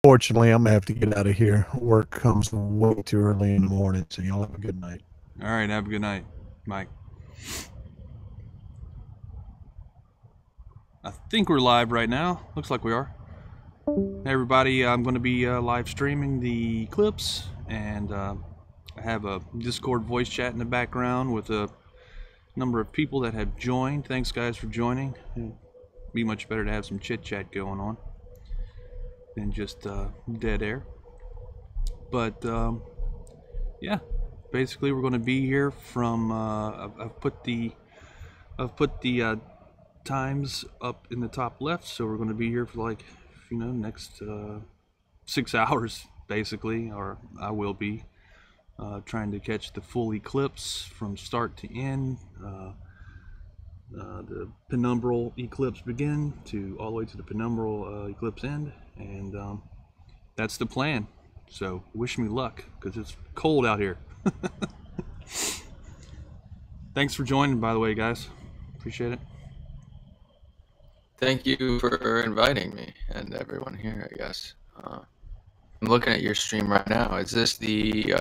unfortunately, I'm gonna have to get out of here. Work comes way too early in the morning, so y'all have a good night. All right, have a good night, Mike. I think we're live right now. Looks like we are. Hey everybody, I'm going to be live streaming the eclipse, and I have a Discord voice chat in the background with a number of people that have joined. Thanks guys for joining. It'd be much better to have some chit chat going on than just dead air. But yeah, basically we're going to be here from I've put the times up in the top left, so we're going to be here for like, you know, next 6 hours basically, or I will be trying to catch the full eclipse from start to end. The penumbral eclipse begin to all the way to the penumbral eclipse end, and that's the plan. So wish me luck, because it's cold out here. Thanks for joining, by the way, guys. Appreciate it. Thank you for inviting me and everyone here, I guess. I'm looking at your stream right now. Is this the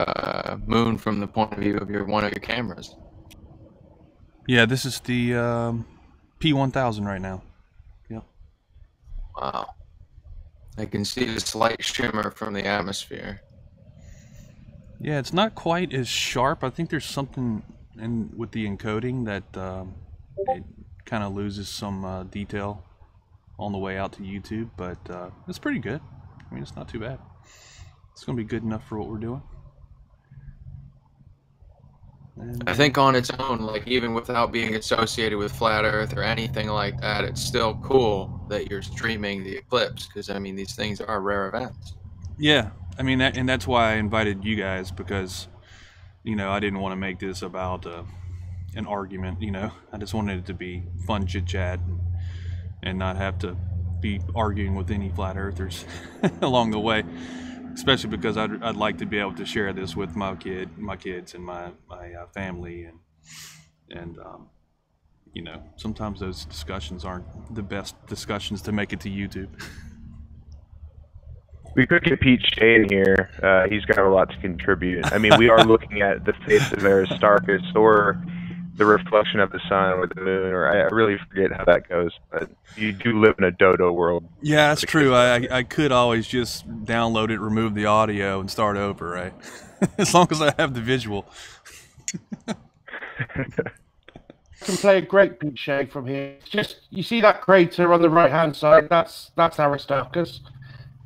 moon from the point of view of one of your cameras? Yeah, this is the P1000 right now. Yep. Wow. I can see the slight shimmer from the atmosphere. Yeah, it's not quite as sharp. I think there's something with the encoding that it kind of loses some detail on the way out to YouTube, but it's pretty good. I mean, it's not too bad. It's gonna be good enough for what we're doing. And, I think on its own, like even without being associated with Flat Earth or anything like that, it's still cool that you're streaming the eclipse, because I mean these things are rare events. yeah, I mean and that's why I invited you guys, because you know I didn't want to make this about an argument. You know, I just wanted it to be fun chit chat and not have to be arguing with any flat earthers along the way, especially because I'd like to be able to share this with my kids and my family, and you know, sometimes those discussions aren't the best discussions to make it to YouTube. We could get Pete Shea in here. He's got a lot to contribute. I mean, we are looking at the face of Aristarchus, or the reflection of the sun, or the moon, or I really forget how that goes, but you do live in a dodo world. Yeah, that's true. I could always just download it, remove the audio, and start over, right? As long as I have the visual. I can play a great Pete Shea from here. It's just, you see that crater on the right-hand side? That's Aristarchus.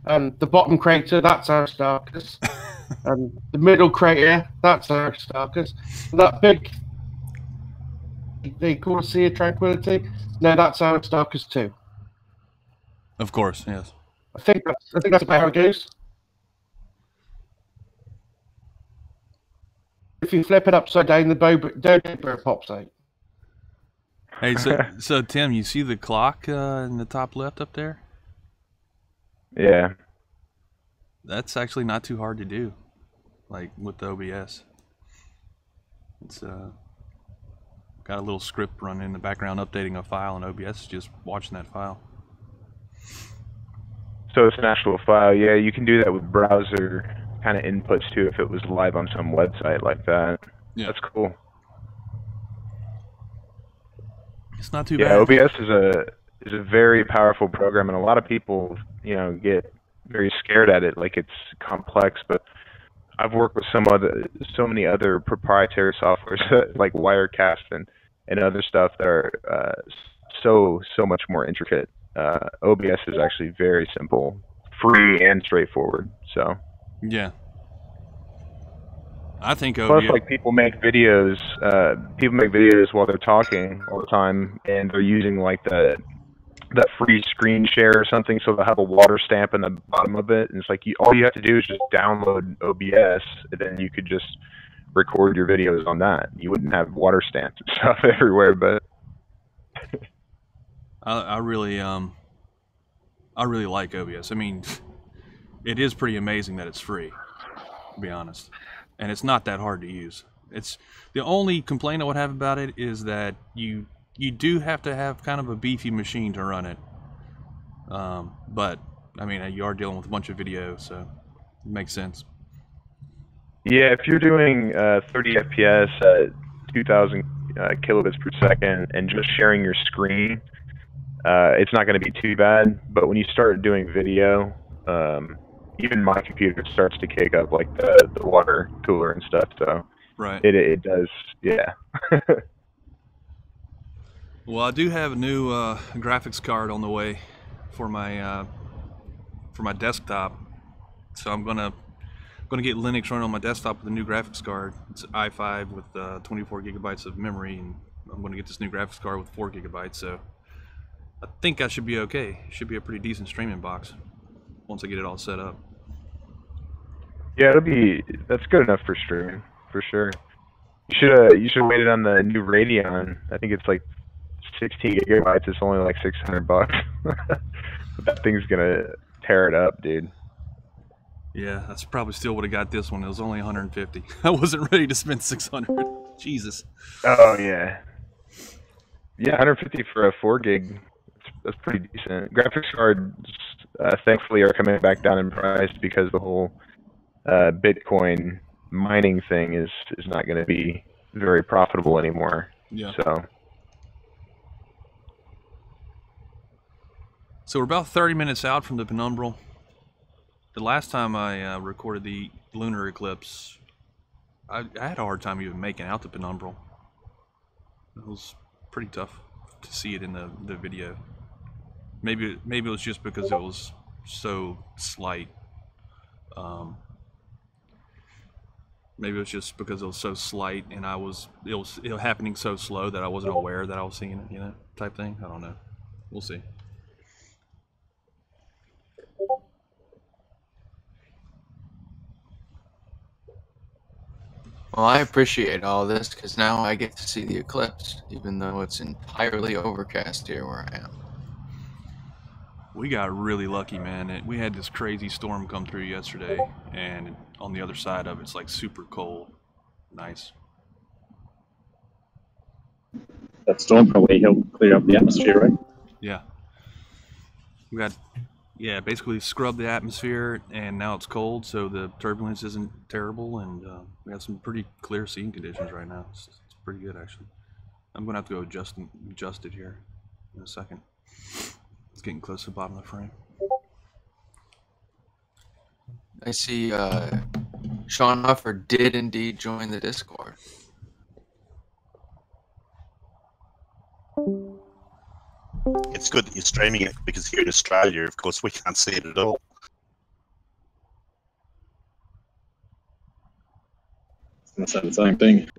And the bottom crater, that's Aristarchus. And the middle crater, that's Aristarchus. And that big, they call Sea of Tranquility. No, that's Aristarchus too. Of course, yes. I think that's about how it goes. If you flip it upside down, the dodo bird pops out. Hey, so Tim, you see the clock in the top left up there? Yeah. That's actually not too hard to do, like with the OBS. It's got a little script running in the background updating a file, and OBS is just watching that file. So it's an actual file. Yeah, you can do that with browser kind of inputs too if it was live on some website like that. Yeah. That's cool. It's not too bad. Yeah, OBS is a very powerful program, and a lot of people, you know, get very scared at it, like it's complex. But I've worked with so many other proprietary softwares like Wirecast and other stuff that are so much more intricate. OBS is actually very simple, free, and straightforward. So yeah, I think plus, like, people make videos while they're talking all the time, and they're using like that free screen share or something, so they'll have a water stamp in the bottom of it, and it's like all you have to do is just download OBS, and then you could just record your videos on that. You wouldn't have water stamps and stuff everywhere, but I really like OBS. I mean, it is pretty amazing that it's free, to be honest, and it's not that hard to use. It's the only complaint I would have about it is that you do have to have kind of a beefy machine to run it, but I mean, you are dealing with a bunch of video, so it makes sense. Yeah, if you're doing 30 FPS at 2,000 kilobits per second and just sharing your screen, it's not going to be too bad. But when you start doing video, even my computer starts to cake up like the water cooler and stuff. So Right. it does, yeah. Well, I do have a new graphics card on the way for my desktop, so I'm gonna get Linux running on my desktop with a new graphics card. It's i5 with 24 gigabytes of memory, and I'm gonna get this new graphics card with 4 gigabytes. So I think I should be okay. It should be a pretty decent streaming box once I get it all set up. Yeah, that's good enough for streaming for sure. You should wait it on the new Radeon. I think it's like 16 gigabytes. It's only like $600. That thing's gonna tear it up, dude. Yeah, that's probably still would have got this one. It was only 150. I wasn't ready to spend 600. Jesus. Oh yeah, yeah, 150 for a 4 gig. That's pretty decent. Graphics cards, thankfully, are coming back down in price because the whole Bitcoin mining thing is not going to be very profitable anymore. Yeah. So we're about 30 minutes out from the penumbral. The last time I recorded the lunar eclipse, I had a hard time even making out the penumbral. It was pretty tough to see it in the video. Maybe it was just because it was so slight. Maybe it was just because it was so slight, and it was happening so slow that I wasn't aware that I was seeing it, type thing. I don't know. We'll see. Well, I appreciate all this because now I get to see the eclipse, even though it's entirely overcast here where I am. We got really lucky, man. We had this crazy storm come through yesterday, and on the other side of it's like super cold. Nice. That storm probably helped clear up the atmosphere, right? Yeah. We got, basically scrubbed the atmosphere, and now it's cold, so the turbulence isn't terrible, and we have some pretty clear seeing conditions right now. It's pretty good, actually. I'm going to have to go adjust it here in a second. It's getting close to the bottom of the frame. I see Sean Huffer did indeed join the Discord. It's good that you're streaming it because here in Australia, of course, we can't see it at all. I was going to say the same thing.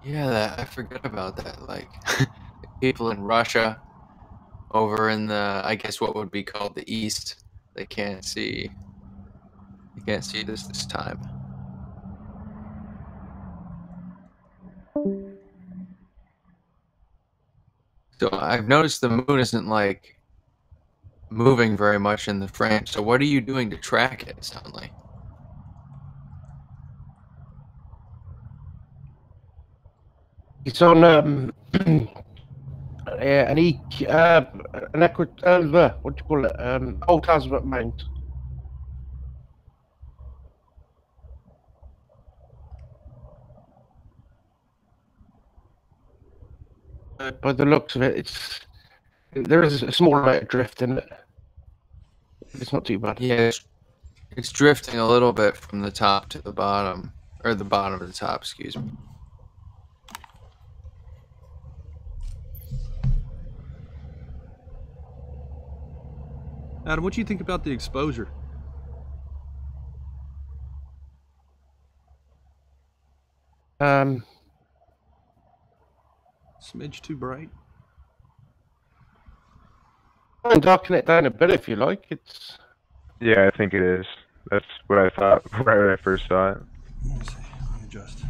Yeah, I forgot about that. Like, people in Russia, over in the, I guess what would be called the East, they can't see this time. So I've noticed the moon isn't like moving very much in the frame. So what are you doing to track it, Soundly? It's on an what do you call it? Old azimuth mount. By the looks of it, there is a small amount of drift in it. It's not too bad. Yeah, it's drifting a little bit from the top to the bottom, or the bottom to the top, excuse me. Adam, what do you think about the exposure? Smidge too bright. And darken it down a bit if you like. It's Yeah, I think it is. That's what I thought right when I first saw it. Let's see. Let me adjust.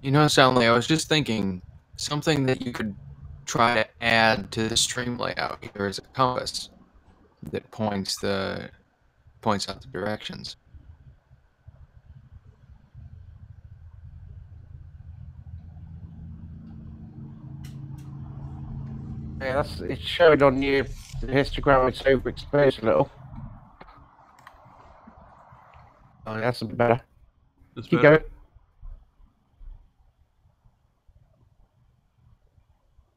You know, Stanley, I was just thinking something that you could try to add to the stream layout here is a compass that points out the directions. Yeah, it's showing on your histogram. It's overexposed a little. Oh, that's a bit better. That's Keep better. going.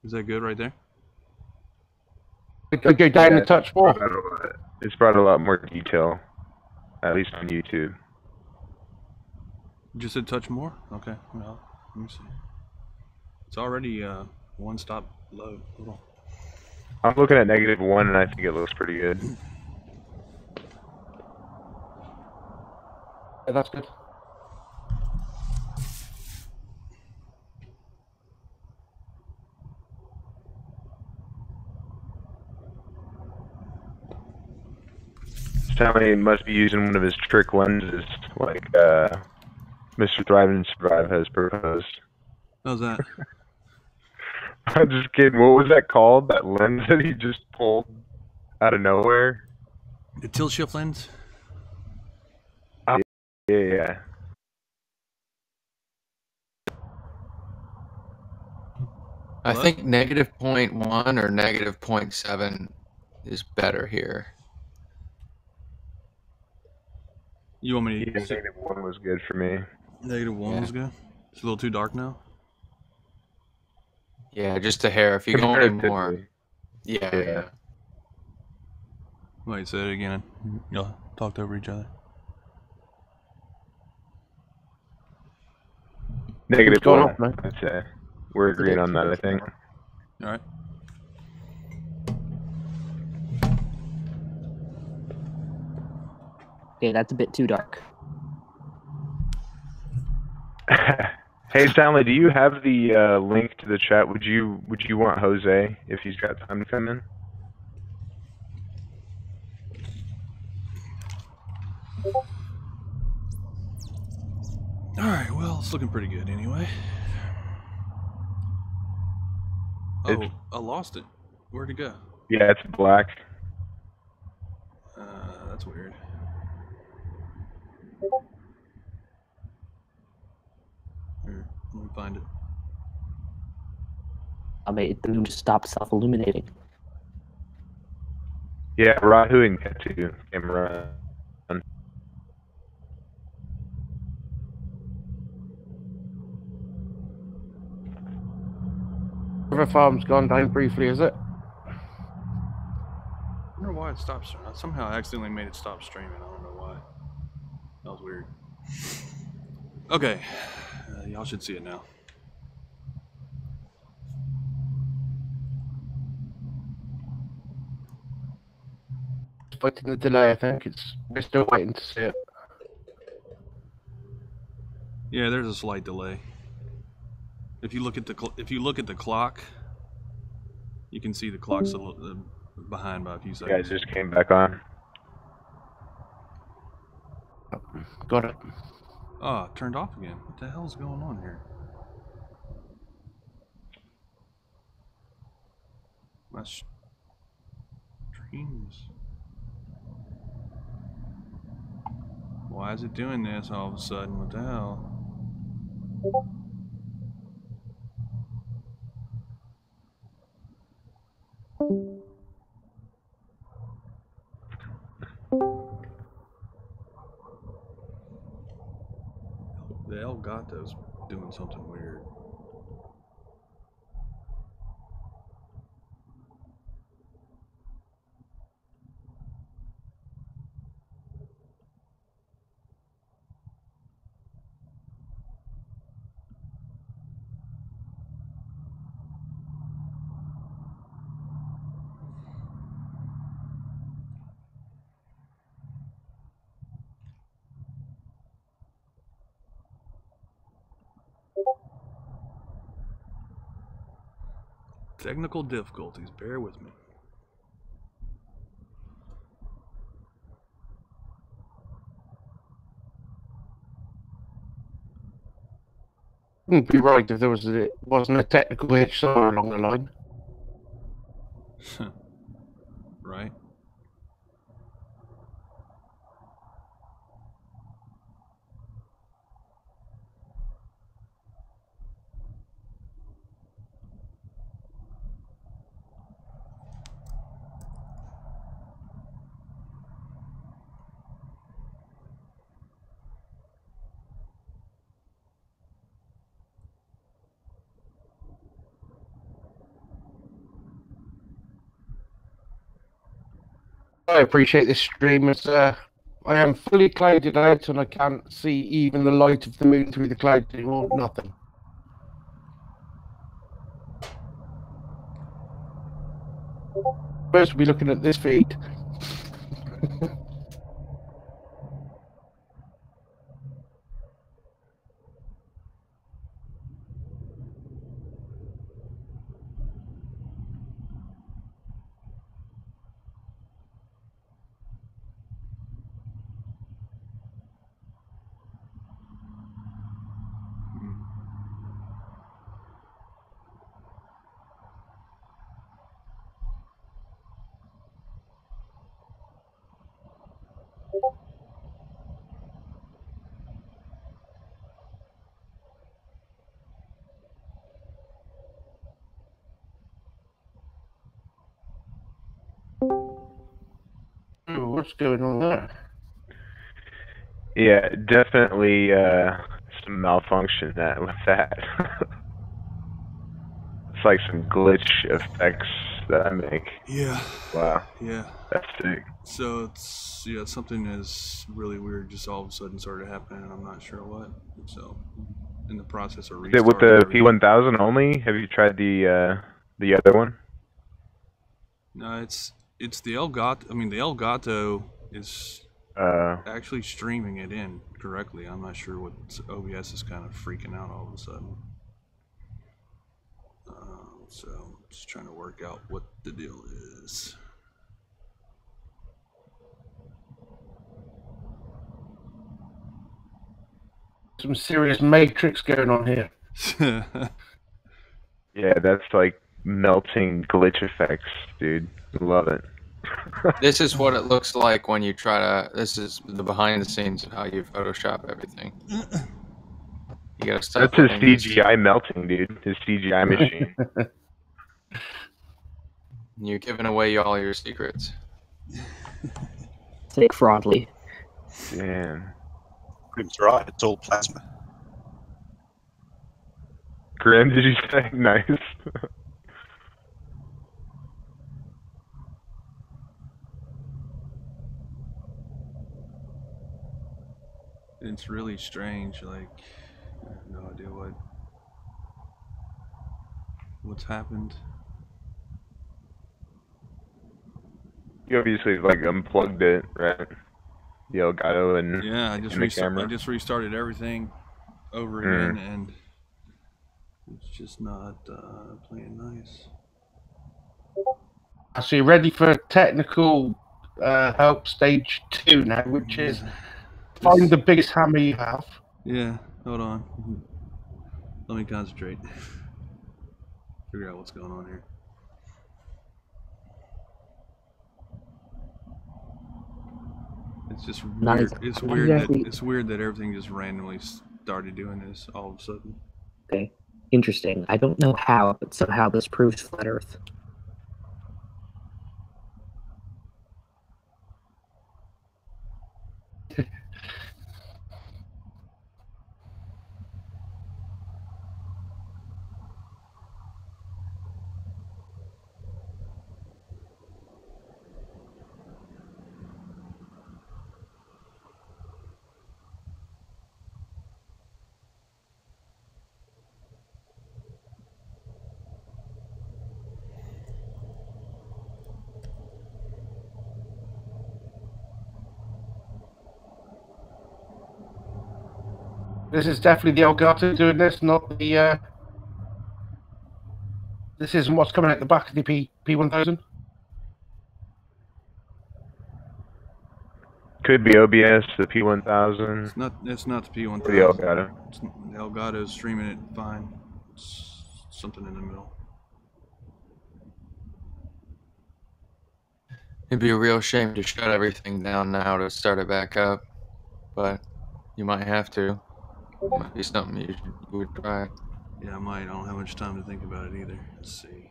Is that good right there? Go down Yeah, a touch more. It's brought a lot more detail, at least on YouTube. You just said touch more? Okay. Well, let me see. It's already one stop low. Hold on. I'm looking at -1, and I think it looks pretty good. Yeah, that's good. Stanley must be using one of his trick lenses, like Mr. Thrive and Survive has proposed. How's that? I'm just kidding. What was that called? That lens that he just pulled out of nowhere? The tilt shift lens? Yeah. I What? think -0.1 or -0.7 is better here. You want me Yeah, to see? -1 was good for me. -1 Yeah. was good? It's a little too dark now? Yeah, just a hair. If you go any more. Comparatively. Yeah. Wait, say it again. Y'all talked over each other. It's gone -1, up, man. I'd say. We're agreeing on that, I think. All right. Okay, that's a bit too dark. Hey Stanley, do you have the link to the chat? Would you want Jose if he's got time to come in? All right. Well, it's looking pretty good anyway. Oh, I lost it. Where'd it go? Yeah, it's black. That's weird. Here, let me find it. I mean, the moon just stopped self-illuminating. Yeah, Rahu and Ketu came around. River farm's gone down briefly, is it? I wonder why it stopped. Somehow I accidentally made it stop streaming. I don't know why. That was weird. Okay. Y'all should see it now. Expecting the delay, I think. We're still waiting to see it. Yeah, there's a slight delay. If you look at the clock, you can see the clock's a little behind by a few Yeah, seconds. it just came back on. Got it. Oh, it turned off again. What the hell's going on here? My streams. Why is it doing this all of a sudden? What the hell? The Elgato's doing something weird. Technical difficulties, bear with me. Wouldn't be right if there wasn't a technical hitch somewhere along the line. Right. I appreciate this stream. It's I am fully clouded out and I can't see even the light of the moon through the clouds anymore. Nothing. First, we'll be looking at this feed. Ooh, what's going on there? Yeah, definitely some malfunction with that. It's like some glitch effects that I make. Yeah. Wow, Yeah. that's sick. So it's something is really weird just all of a sudden started happening and I'm not sure what. So in the process of Is it with restarting the P1000 only? Have you tried the other one? No, it's the Elgato. I mean, the Elgato is actually streaming it in correctly. I'm not sure what OBS is kind of freaking out all of a sudden. So just trying to work out what the deal is. Some serious matrix going on here. Yeah, that's like melting glitch effects, dude. Love it. This is what it looks like when you try to. This is the behind the scenes of how you Photoshop everything. You gotta stop. That's his CGI melting, dude. His CGI machine. You're giving away all your secrets. Fake fraudly. Damn. Grim's right, it's all plasma. Grim, did you say? Nice. It's really strange. Like, I have no idea what's happened. You obviously like unplugged it, right? The Elgato and yeah, I just restarted everything over again, and it's just not playing nice. So you're ready for technical help stage 2 now, which is find the biggest hammer you have. Yeah, hold on. Let me concentrate. Figure out what's going on here. It's just weird. It's weird it's weird that everything just randomly started doing this all of a sudden. Okay, interesting. I don't know how, but somehow this proves flat Earth. This is definitely the Elgato doing this, not the. This isn't what's coming out the back of the P1000. Could be OBS, the P1000. It's not the P1000. The Elgato. The Elgato's streaming it fine. It's something in the middle. It'd be a real shame to shut everything down now to start it back up, but you might have to. It might be something you would try. Yeah, I might. I don't have much time to think about it either. Let's see.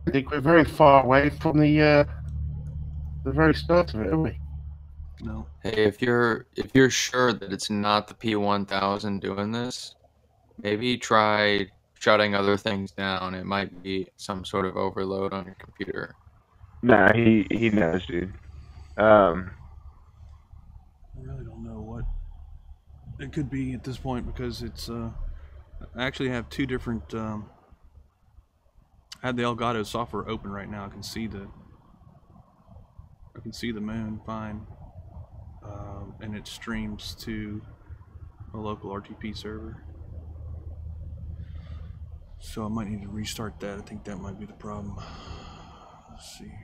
I think we're very far away from the very start of it, aren't we? No. Hey, if you're sure that it's not the P1000 doing this, maybe try shutting other things down. It might be some sort of overload on your computer. Nah, he knows, dude. I really don't know what it could be at this point because it's I actually have two different I have the Elgato software open right now. I can see the moon fine, and it streams to a local RTP server. So I might need to restart that. I think that might be the problem. Let's see here.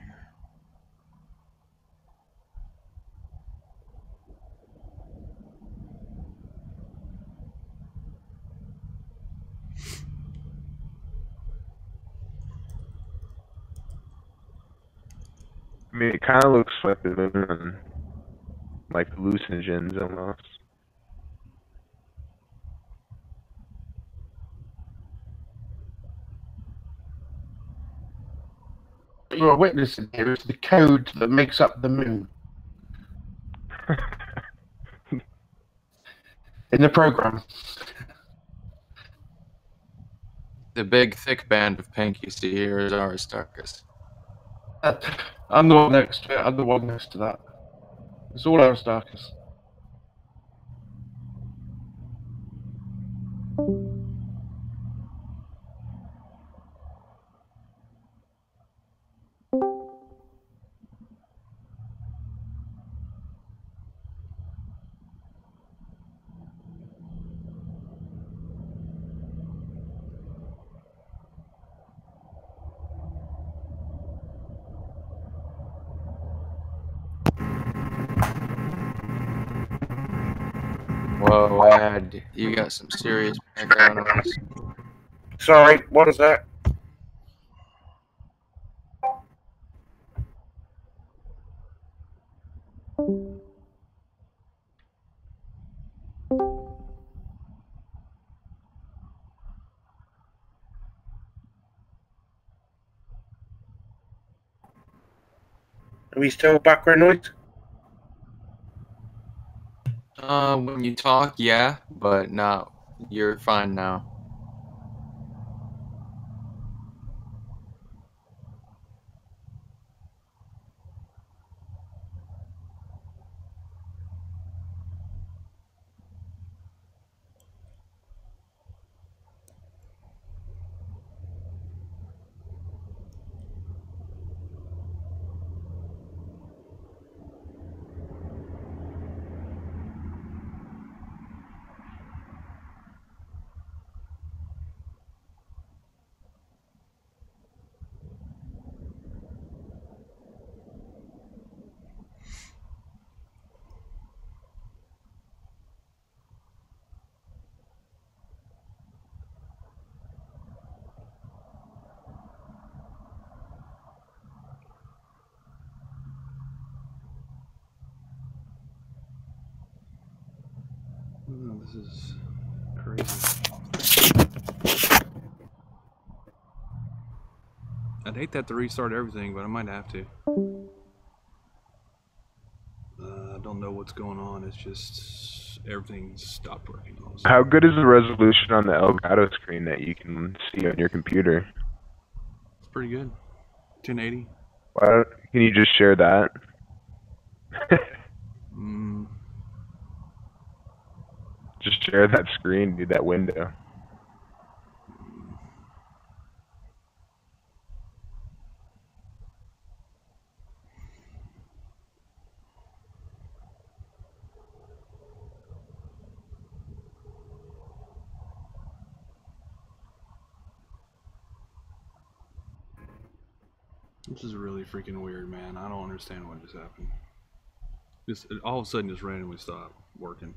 I mean, it kind of looks like the moon, like hallucinogens almost. What you're witnessing here is the code that makes up the moon in the program. The big, thick band of pink you see here is Aristarchus. I'm the one next to it. I'm the one next to that. It's all Aristarchus. Whoa, Ad, you got some serious background noise. Sorry, what is that? Are we still background noise? When you talk, yeah, but no, you're fine now. Oh, this is crazy. I'd hate that to restart everything, but I might have to. I don't know what's going on. It's just everything's stopped working. How good is the resolution on the Elgato screen that you can see on your computer? It's pretty good. 1080. Can you just share that? Just share that screen, do that window. This is really freaking weird, man. I don't understand what just happened. Just all of a sudden, just randomly stopped working.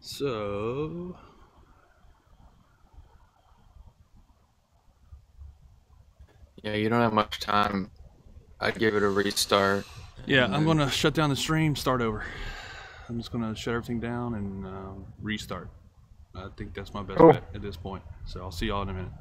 So, Yeah, you don't have much time. I'd give it a restart. yeah, and I'm then- gonna shut down the stream, start over. I'm just gonna shut everything down and restart. I think that's my best Cool. bet at this point. So I'll see y'all in a minute.